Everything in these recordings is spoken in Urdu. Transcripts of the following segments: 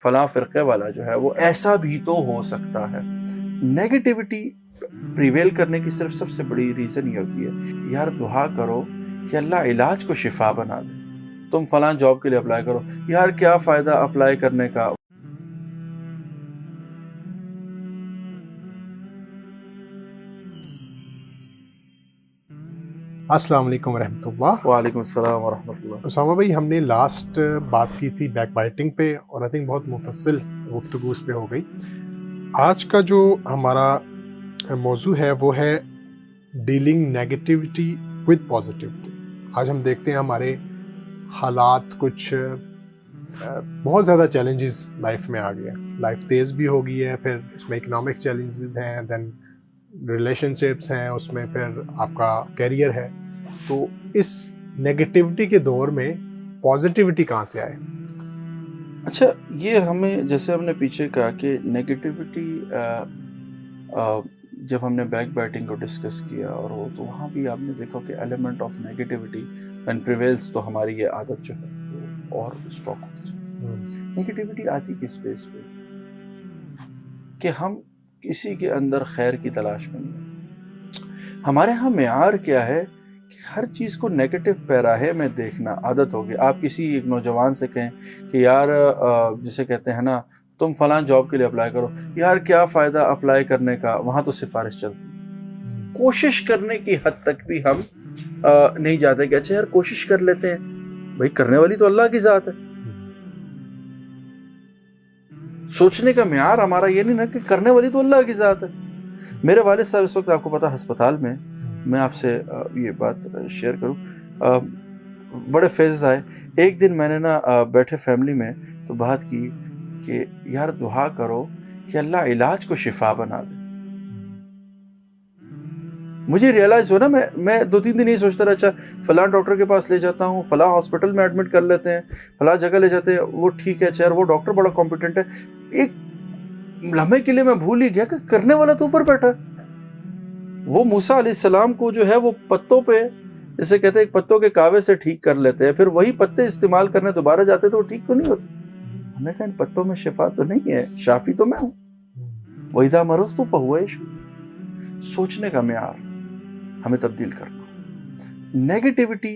فلاں فرقے والا جو ہے وہ ایسا بھی تو ہو سکتا ہے. نیگیٹیوٹی پریویل کرنے کی صرف سب سے بڑی ریزن یہ ہوتی ہے یار دعا کرو کہ اللہ علاج کو شفا بنا دے. تم فلاں جاب کے لیے اپلائی کرو، یار کیا فائدہ اپلائی کرنے کا. السلام علیکم ورحمۃ اللہ. وعلیکم السلام ورحمۃ اللہ. اسامہ بھائی، ہم نے لاسٹ بات کی تھی بیک بائٹنگ پہ، اور آئی تھنک بہت مفصل گفتگو اس پہ ہو گئی. آج کا جو ہمارا موضوع ہے وہ ہے ڈیلنگ نیگیٹیوٹی ود پازیٹیوٹی. آج ہم دیکھتے ہیں ہمارے حالات کچھ بہت زیادہ چیلنجز لائف میں آ گئے ہیں. لائف تیز بھی ہو گئی ہے، پھر اس میں اکنامک چیلنجز ہیں، دین ریلیشن شپس ہیں، اس میں پھر آپ کا کیریئر ہے. تو اس نیگیٹیوٹی کے دور میں پازیٹیوٹی کہاں سے آئے؟ اچھا، یہ ہمیں جیسے ہم نے پیچھے کہا کہ نیگیٹیوٹی جب ہم نے بیک بیٹنگ کو ڈسکس کیا اور وہ تو وہاں بھی آپ نے دیکھا کہ element of negativity and prevails, تو ہماری یہ عادت جو ہے وہ اور اسٹاک ہوتی جاتی ہے. نیگیٹیوٹی آتی کس بیس پہ کہ ہم کسی کے اندر خیر کی تلاش میں نہیں آتے. ہمارے ہاں معیار کیا ہے کہ ہر چیز کو نیگیٹو پیراہے میں دیکھنا عادت ہوگی. آپ کسی ایک نوجوان سے کہیں کہ یار جسے کہتے ہیں نا تم فلاں جاب کے لیے اپلائی کرو، یار کیا فائدہ اپلائی کرنے کا، وہاں تو سفارش چلتی. کوشش کرنے کی حد تک بھی ہم نہیں جاتے کہ اچھا یار کوشش کر لیتے ہیں. بھائی کرنے والی تو اللہ کی ذات ہے. سوچنے کا معیار ہمارا یہ نہیں نا کہ کرنے والی تو اللہ کی ذات ہے. میرے والد صاحب اس وقت آپ کو پتا ہسپتال میں آپ سے یہ بات شیئر کروں، بڑے فیزز آئے. ایک دن میں نے نا بیٹھے فیملی میں تو بات کی کہ یار دعا کرو کہ اللہ علاج کو شفا بنا دے. مجھے ریئلائز ہو نا، میں 2-3 دن یہ سوچتا رہا اچھا فلاں ڈاکٹر کے پاس لے جاتا ہوں، فلاں ہاسپٹل میں ایڈمٹ کر لیتے ہیں، فلاں جگہ لے جاتے ہیں، وہ ٹھیک ہے چیر وہ ڈاکٹر بڑا کمپیٹنٹ ہے. ایک لمحے کے لیے میں بھول ہی گیا کہ کرنے والا تو اوپر بیٹھا. وہ موسیٰ علیہ السلام کو جو ہے وہ پتوں پہ جیسے کہتے ہیں پتوں کے کاوے سے ٹھیک کر لیتے ہیں، پھر وہی پتے استعمال کرنے دوبارہ جاتے تو وہ ٹھیک تو نہیں ہوتے. ہم نے کہا ان پتوں میں شفا تو نہیں ہے، شافی تو میں ہوں. وَإِذَا مَرِضْتُ فَهُوَ يَشْفِينِ. سوچنے کا معیار ہمیں تبدیل کرنا. نیگیٹیوٹی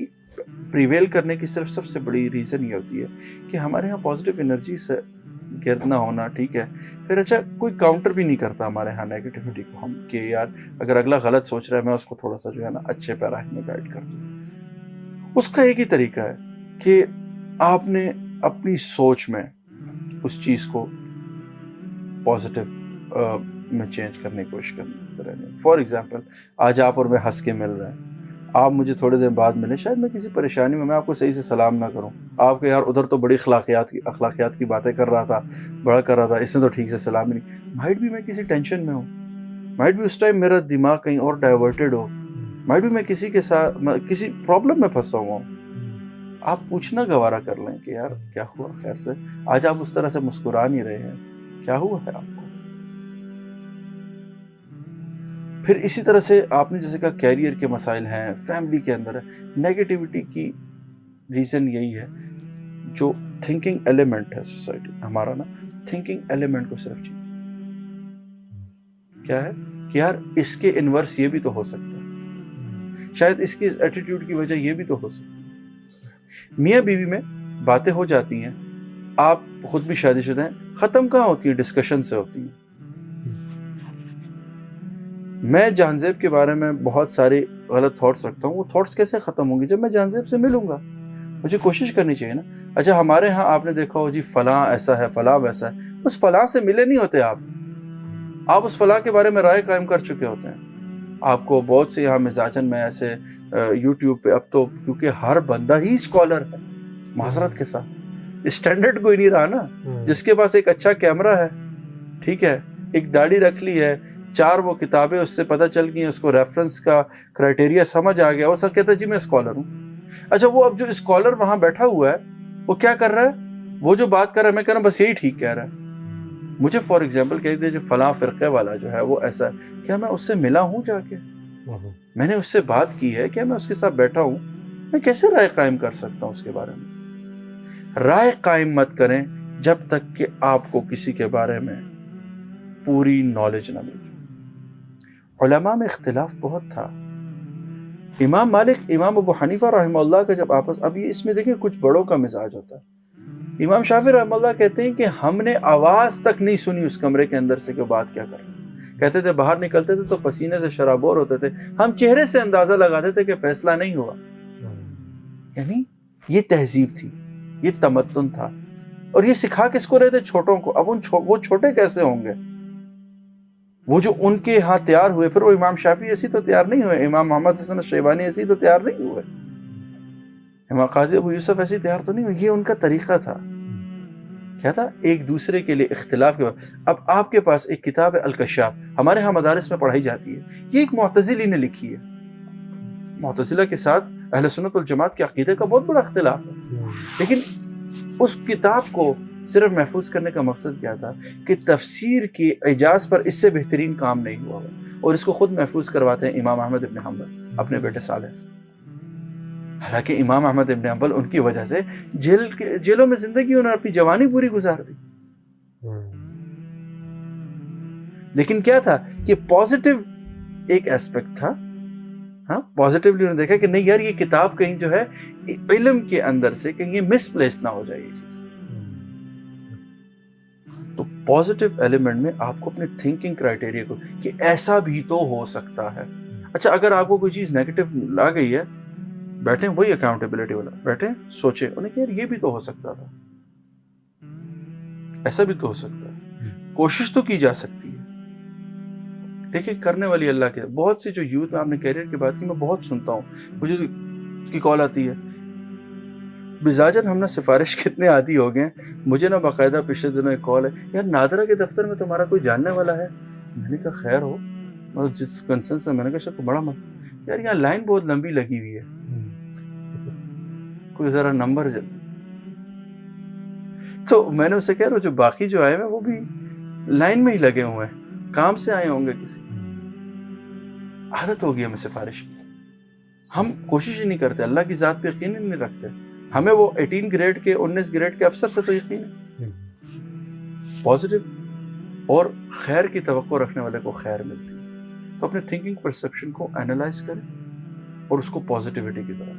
پریویل کرنے کی صرف سب سے بڑی ریزن یہ ہوتی ہے کہ ہمارے ہاں پازیٹیو انرجی سے گرد نہ ہونا. ٹھیک ہے، پھر اچھا کوئی کاؤنٹر بھی نہیں کرتا ہمارے ہاں نیگیٹیوٹی کو ہم کہ یار اگر اگلا غلط سوچ رہا ہے میں اس کو تھوڑا سا جو ہے نا اچھے پیراہے میں گائیڈ کر دوں. اس کا ایک ہی طریقہ ہے کہ آپ نے اپنی سوچ میں اس چیز کو پازیٹیو میں چینج کرنے کی کوشش کرنی. فار ایگزامپل آج آپ اور میں ہنس کے مل رہے ہیں، آپ مجھے تھوڑے دن بعد ملیں، شاید میں کسی پریشانی میں آپ کو صحیح سے سلام نہ کروں. آپ کے یار ادھر تو بڑی اخلاقیات کی باتیں کر رہا تھا، بڑا کر رہا تھا، اس نے تو ٹھیک سے سلام ہی نہیں. مائٹ بھی میں کسی ٹینشن میں ہوں، مائٹ بھی اس ٹائم میرا دماغ کہیں اور ڈائیورٹڈ ہو، مائٹ بھی میں کسی کے ساتھ کسی پرابلم میں پھنسا ہوا ہوں. آپ پوچھنا گوارا کر لیں کہ یار کیا ہوا خیر سے. آج آپ اس طرح سے مسکرا نہیں رہے ہیں، کیا ہوا ہے آپ کو. پھر اسی طرح سے آپ نے جیسے کہا کیریئر کے مسائل ہیں، فیملی کے اندر ہے. نیگیٹیوٹی کی ریزن یہی ہے جو تھنکنگ ایلیمنٹ ہے سوسائٹی ہمارا نا، تھنکنگ ایلیمنٹ کو صرف چاہیے کیا ہے کہ یار اس کے انورس یہ بھی تو ہو سکتا ہے، شاید اس کی ایٹیٹیوڈ کی وجہ یہ بھی تو ہو سکتی ہے. میاں بیوی میں باتیں ہو جاتی ہیں، آپ خود بھی شادی شدہ ہیں، ختم کہاں ہوتی ہیں؟ ڈسکشن سے ہوتی ہیں. میں جہانزیب کے بارے میں بہت سارے غلط تھاٹس رکھتا ہوں، وہ تھاٹس کیسے ختم ہوں گے جب میں جہانزیب سے ملوں گا. مجھے کوشش کرنی چاہیے نا. اچھا ہمارے ہاں آپ نے دیکھا ہو جی فلاں ایسا ہے فلاں ویسا ہے، اس فلاں سے ملے نہیں ہوتے. آپ اس فلاں کے بارے میں رائے قائم کر چکے ہوتے ہیں. آپ کو بہت سے یہاں مزاجن میں ایسے یوٹیوب پہ اب تو کیونکہ ہر بندہ ہی اسکالر ہے، معذرت کے ساتھ اسٹینڈرڈ کوئی نہیں رہا نا. جس کے پاس ایک اچھا کیمرہ ہے، ٹھیک ہے، ایک داڑھی رکھ لی ہے، 4 وہ کتابیں اس سے پتہ چل گئی، اس کو ریفرنس کا کرائٹیریا سمجھ آ گیا، وہ سب کہتا ہے جی میں اسکالر ہوں. اچھا وہ اب جو اسکالر وہاں بیٹھا ہوا ہے وہ کیا کر رہا ہے؟ وہ جو بات کر رہا ہے میں کہہ رہا ہوں بس یہی ٹھیک کہہ رہا ہے. مجھے فار ایگزامپل کہہ دیا جو فلاں فرقے والا جو ہے وہ ایسا ہے، کیا میں اس سے ملا ہوں جا کے؟ میں نے اس سے بات کی ہے، کیا میں اس کے ساتھ بیٹھا ہوں؟ میں کیسے رائے قائم کر سکتا ہوں اس کے بارے میں؟ رائے قائم مت کریں، جب تک کہ آپ کو کسی کے بارے میں پوری نالج نہ مل. علماء میں اختلاف بہت تھا. امام مالک امام ابو حنیفہ رحمہ اللہ کا جب آپس، اب یہ اس میں دیکھیں کچھ بڑوں کا مزاج ہوتا ہے. امام شافعی رحمہ اللہ کہتے ہیں کہ ہم نے آواز تک نہیں سنی اس کمرے کے اندر سے کہ بات کیا کر رہے ہیں. کہتے تھے باہر نکلتے تھے تو پسینے سے شرابور ہوتے تھے، ہم چہرے سے اندازہ لگاتے تھے کہ فیصلہ نہیں ہوا. یعنی یہ تہذیب تھی، یہ تمدن تھا. اور یہ سکھا کس کو رہے تھے؟ چھوٹوں کو. اب وہ چھوٹے کیسے ہوں گے؟ وہ جو ان کے ہاں تیار ہوئے، پھر وہ امام شافعی ایسی تو تیار نہیں ہوئے، امام محمد حسن شیبانی ایسی تو تیار نہیں ہوئے، امام قاضی ابو یوسف ایسی تیار تو نہیں ہوئے. یہ ان کا طریقہ تھا. کیا تھا؟ ایک دوسرے کے لیے اختلاف کے بعد. اب آپ کے پاس ایک کتاب ہے الکشاف، ہمارے ہاں مدارس میں پڑھائی جاتی ہے. یہ ایک معتزلی نے لکھی ہے. معتزلہ کے ساتھ اہل سنت والجماعت کے عقیدے کا بہت بڑا اختلاف ہے. لیکن اس کتاب کو صرف محفوظ کرنے کا مقصد کیا تھا کہ تفسیر کی اعجاز پر اس سے بہترین کام نہیں ہوا. اور اس کو خود محفوظ کرواتے ہیں امام احمد ابن حنبل اپنے بیٹے صالح سے. حالانکہ امام احمد ابن حنبل ان کی وجہ سے جیلوں میں زندگی انہوں نے اپنی جوانی پوری گزار دی. لیکن کیا تھا کہ پازیٹیو ایک ایسپیکٹ تھا. ہاں پازیٹیولی انہوں نے دیکھا کہ نہیں یار یہ کتاب کہیں جو ہے علم کے اندر سے کہیں یہ مس پلیس نہ ہو جائے یہ چیز. تو پازیٹیو ایلیمنٹ میں آپ کو اپنے تھنکنگ کرائٹیریا کو کہ ایسا بھی تو ہو سکتا ہے. اچھا اگر آپ کو کوئی چیز نیگیٹو لا گئی ہے، بیٹھیں وہی اکاؤنٹیبلٹی والا، بیٹھیں سوچیں انہیں کہ یار یہ بھی تو ہو سکتا تھا، ایسا بھی تو ہو سکتا ہے. کوشش تو کی جا سکتی ہے. دیکھیں کرنے والی اللہ کے بہت سی جو یوتھ میں آپ نے کیریئر کی بات کی، میں بہت سنتا ہوں، مجھے کی کال آتی ہے مزاجن ہم نا سفارش کتنے عادی ہو گئے ہیں. مجھے نا باقاعدہ پچھلے دنوں ایک کال ہے، یار نادرا کے دفتر میں تمہارا کوئی جاننے والا ہے. میں نے کہا خیر ہو، مطلب جس کنسرن سے میں نے کہا شاید بڑا یار یہاں لائن بہت لمبی لگی ہوئی ہے، کوئی ذرا نمبر تو میں نے اسے کہا جو باقی جو آئے ہیں وہ بھی لائن میں ہی لگے ہوئے ہیں، کام سے آئے ہوں گے کسی. عادت ہو گئی ہمیں سفارش کی، ہم کوشش ہی نہیں کرتے، اللہ کی ذات پہ یقین ہی نہیں رکھتے. ہمیں وہ 18 گریڈ کے 19 گریڈ کے افسر سے تو یقین ہے. پازیٹیو اور خیر کی توقع رکھنے والے کو خیر ملتی ہے. تو اپنے تھنکنگ پرسپشن کو اینالائز کریں اور اس کو پازیٹیوٹی کی طرف